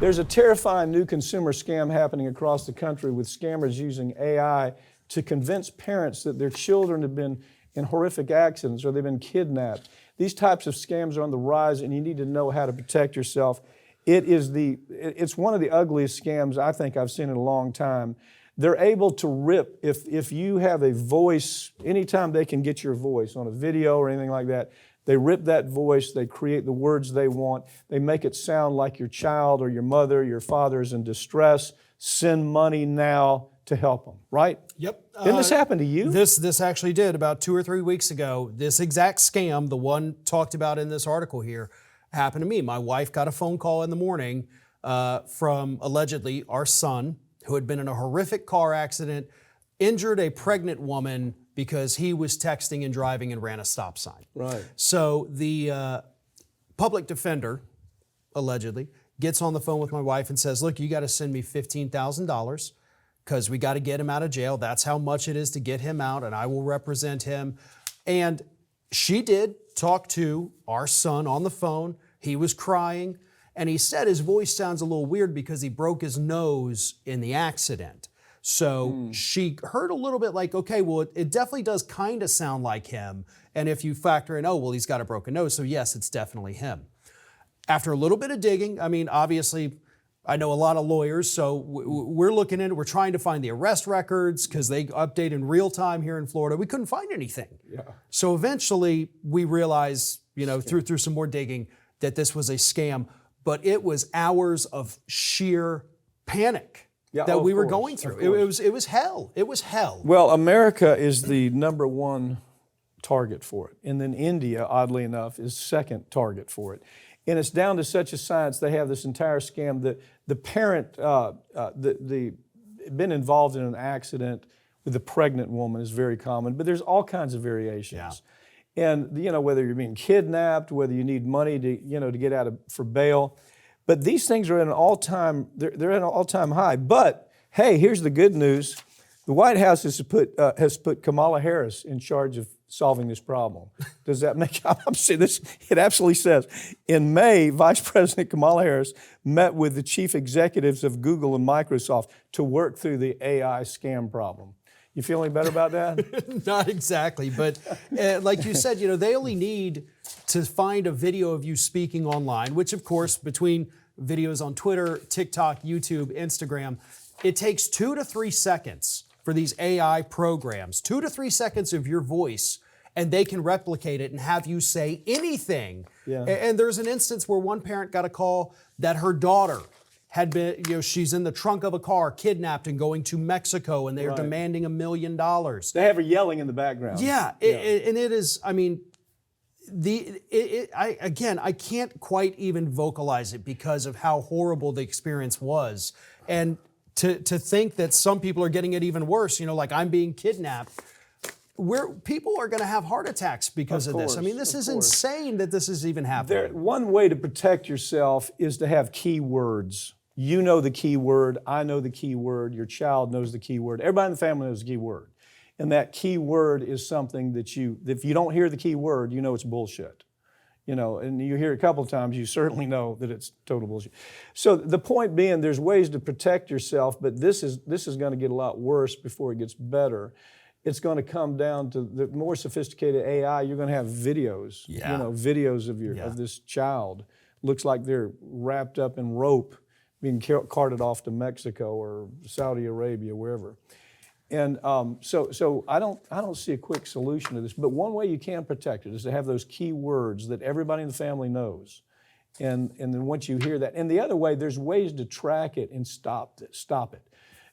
There's a terrifying new consumer scam happening across the country with scammers using AI to convince parents that their children have been in horrific accidents or they've been kidnapped. These types of scams are on the rise, and you need to know how to protect yourself. It's one of the ugliest scams I think I've seen in a long time. They're able to rip, if you have a voice, anytime they can get your voice on a video or anything like that, they rip that voice, they create the words they want, they make it sound like your child or your mother, your father is in distress, send money now to help them, right? Yep. Didn't this happen to you? This actually did about 2 or 3 weeks ago. This exact scam, the one talked about in this article here, happened to me. My wife got a phone call in the morning from allegedly our son, who had been in a horrific car accident, injured a pregnant woman because he was texting and driving and ran a stop sign. Right. So the public defender, allegedly, gets on the phone with my wife and says, look, you got to send me $15,000 because we got to get him out of jail. That's how much it is to get him out, and I will represent him. And she did talk to our son on the phone. He was crying, and he said his voice sounds a little weird because he broke his nose in the accident. So she heard a little bit like, okay, well, it definitely does kind of sound like him. And if you factor in, oh, well, he's got a broken nose, so yes, it's definitely him. After a little bit of digging, I mean, obviously, I know a lot of lawyers, so we're looking into it. We're trying to find the arrest records because they update in real time here in Florida. We couldn't find anything. Yeah. So eventually, we realized, through some more digging, that this was a scam. But it was hours of sheer panic that we were going through. It was hell. It was hell. Well, America is the number one target for it. And then India, oddly enough, is second target for it. And it's down to such a science, they have this entire scam that the parent, been involved in an accident with a pregnant woman is very common, but there's all kinds of variations. Yeah. And, whether you're being kidnapped, whether you need money to get out for bail. But these things are at an all-time, they're at an all-time high. But, hey, here's the good news. The White House has put Kamala Harris in charge of solving this problem. Does that make, I'm saying this, it absolutely says, in May, Vice President Kamala Harris met with the chief executives of Google and Microsoft to work through the AI scam problem. You feel any better about that? Not exactly, but like you said, they only need to find a video of you speaking online, which of course, between videos on Twitter, TikTok, YouTube, Instagram, it takes 2 to 3 seconds for these AI programs, 2 to 3 seconds of your voice, and they can replicate it and have you say anything. Yeah. And there's an instance where one parent got a call that her daughter had been, she's in the trunk of a car, kidnapped and going to Mexico, and they're demanding $1 million. They have her yelling in the background. Yeah, and it is, I mean, I can't quite even vocalize it because of how horrible the experience was. And to think that some people are getting it even worse, like I'm being kidnapped, where people are going to have heart attacks because of this. I mean, this is insane that this is even happening. One way to protect yourself is to have key words. You know the key word, I know the key word, your child knows the key word, everybody in the family knows the key word. And that key word is something that if you don't hear the key word, you know it's bullshit. And you hear it a couple of times, you certainly know that it's total bullshit. So the point being, there's ways to protect yourself, but this is going to get a lot worse before it gets better. It's going to come down to the more sophisticated AI. You're going to have videos, videos of this child. Looks like they're wrapped up in rope, being carted off to Mexico or Saudi Arabia, wherever. And so I don't see a quick solution to this. But one way you can protect it is to have those key words that everybody in the family knows. And then once you hear that, and the other way, there's ways to track it and stop it.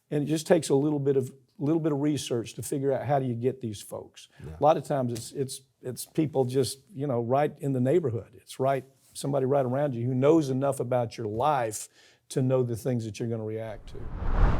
And it just takes a little bit of research to figure out how do you get these folks. Yeah. A lot of times it's people just right in the neighborhood. It's somebody right around you who knows enough about your life to know the things that you're going to react to.